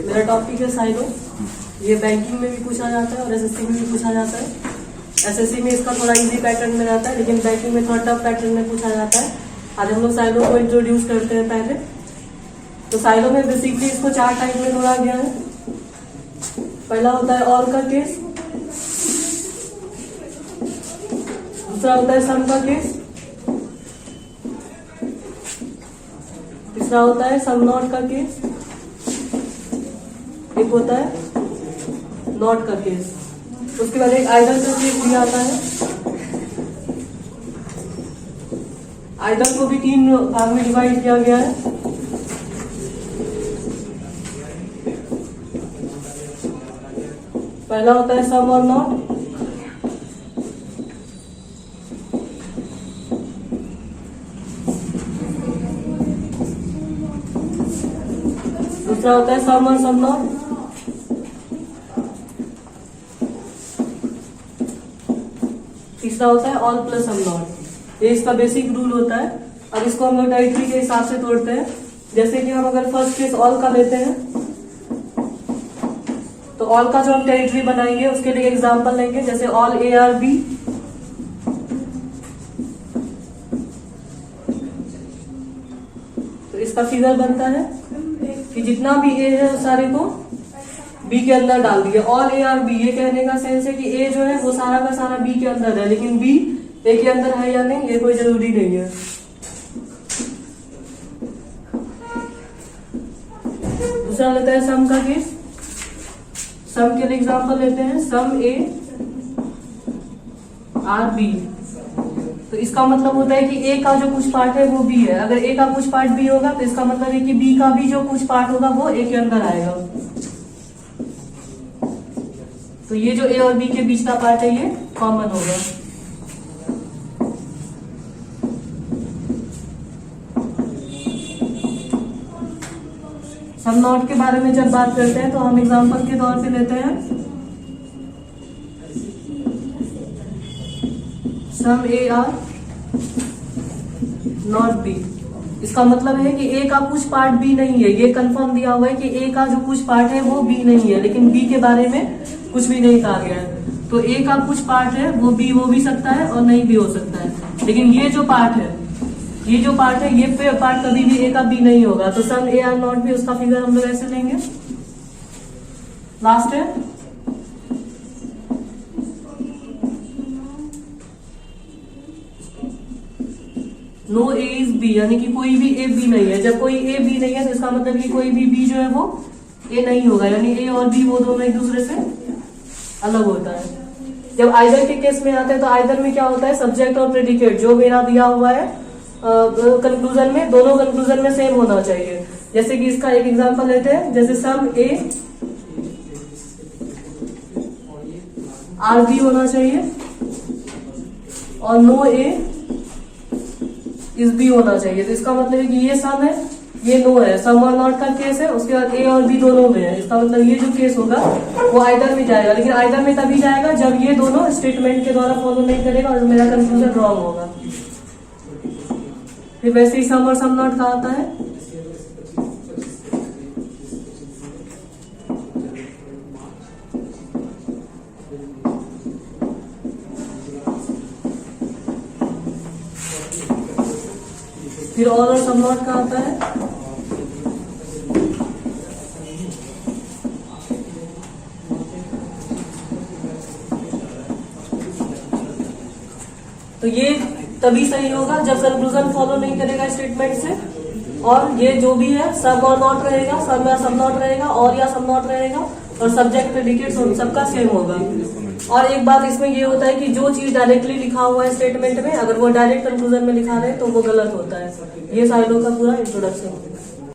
मेरा टॉपिक है साइलो। ये बैंकिंग में भी पूछा जाता है और एसएससी में भी पूछा जाता है। एसएससी में इसका थोड़ा इजी पैटर्न में रहता है, लेकिन बैंकिंग में थोड़ा टफ पैटर्न में पूछा जाता है। आज हम लोग साइलो को इंट्रोड्यूस करते हैं पहले। तो साइलो में बेसिकली इसको 4 टाइप में तोड़ा गया है। पहला होता है ऑल का केस, दूसरा होता है सम का केस, तीसरा होता है सम नॉट का केस, एक होता है नॉट का केस। उसके बाद एक आइडल का केस भी आता है। आइडल को भी 3 भाग में डिवाइड किया गया है। पहला होता है सम और नॉट, दूसरा होता है सम और सम नॉट, तीसरा होता है ऑल प्लस सम नॉट। ये इसका बेसिक रूल होता है। अब इसको हम लोग टेरिटरी के हिसाब से तोड़ते हैं। जैसे कि हम अगर फर्स्ट केस ऑल का लेते हैं, तो ऑल का जो हम टेरिटरी बनाएंगे उसके लिए एग्जांपल लेंगे, जैसे ऑल ए आर बी। तो इसका फिगर बनता है कि जितना भी ए है उस सारे को बी के अंदर डाल दिए। ऑल ए आर बी, ये कहने का सेंस है कि ए जो है वो सारा का सारा बी के अंदर है, लेकिन बी ए के अंदर है या नहीं ये कोई जरूरी नहीं है। दूसरा लेता है सम का केस। सम के लिए एग्जांपल लेते हैं, सम ए आर बी। तो इसका मतलब होता है कि ए का जो कुछ पार्ट है वो बी है। अगर ए का कुछ पार्ट बी होगा तो इसका मतलब है कि बी का भी जो कुछ पार्ट होगा वो ए के अंदर आएगा। तो ये जो ए और बी के बीच का पार्ट है ये कॉमन होगा। सम नॉट के बारे में जब बात करते हैं तो हम एग्जांपल के तौर पे लेते हैं सम ए आर नॉट बी। इसका मतलब है कि ए का कुछ पार्ट बी नहीं है। ये कंफर्म दिया हुआ है कि ए का जो कुछ पार्ट है वो बी नहीं है, लेकिन बी के बारे में कुछ भी नहीं कहा गया है। तो ए का कुछ पार्ट है वो बी हो भी सकता है और नहीं भी हो सकता है, लेकिन ये जो पार्ट है ये पार्ट कभी भी ए का बी नहीं होगा। तो सम ए आर नॉट बी, उसका फिगर हम लोग ऐसे लेंगे। लास्ट है नो ए इज बी, यानी कि कोई भी ए बी नहीं है। जब कोई ए बी नहीं है तो इसका मतलब कि कोई भी बी जो है वो ए नहीं होगा, यानी ए और बी वो दोनों एक दूसरे से अलग होता है। जब आइदर के केस में आते हैं तो आइदर में क्या होता है, सब्जेक्ट और प्रेडिकेट जो मेरा दिया हुआ है कंक्लूजन में, दोनों कंक्लूजन में सेम होना चाहिए। जैसे कि इसका एक एग्जांपल लेते हैं, जैसे सम ए आर बी होना चाहिए और नो ए इस बी होना चाहिए। तो इसका मतलब है कि ये सम है ये नो है। सम और नॉट का केस है, उसके बाद ए और बी दोनों में है। इसका मतलब ये जो केस होगा वो आइदर में जाएगा, लेकिन आइदर में तभी जाएगा जब ये दोनों स्टेटमेंट के द्वारा फॉलो नहीं करेगा और मेरा कंक्लूजन रॉन्ग होगा। फिर वैसे ही सम और सम नॉट का आता है फिर ऑल और सम नॉट का आता है तो ये तभी सही होगा जब कंक्लूजन फॉलो नहीं करेगा स्टेटमेंट से, और ये जो भी है सम और नॉट रहेगा, सम या सम नॉट रहेगा, और या सम नॉट रहेगा, और सब्जेक्ट प्रेडिकेट सबका सेम होगा। और एक बात इसमें ये होता है कि जो चीज डायरेक्टली लिखा हुआ है स्टेटमेंट में, अगर वो डायरेक्ट कंक्लूजन में लिखा रहे तो वो गलत होता है। ये साइलो का पूरा इंट्रोडक्शन है।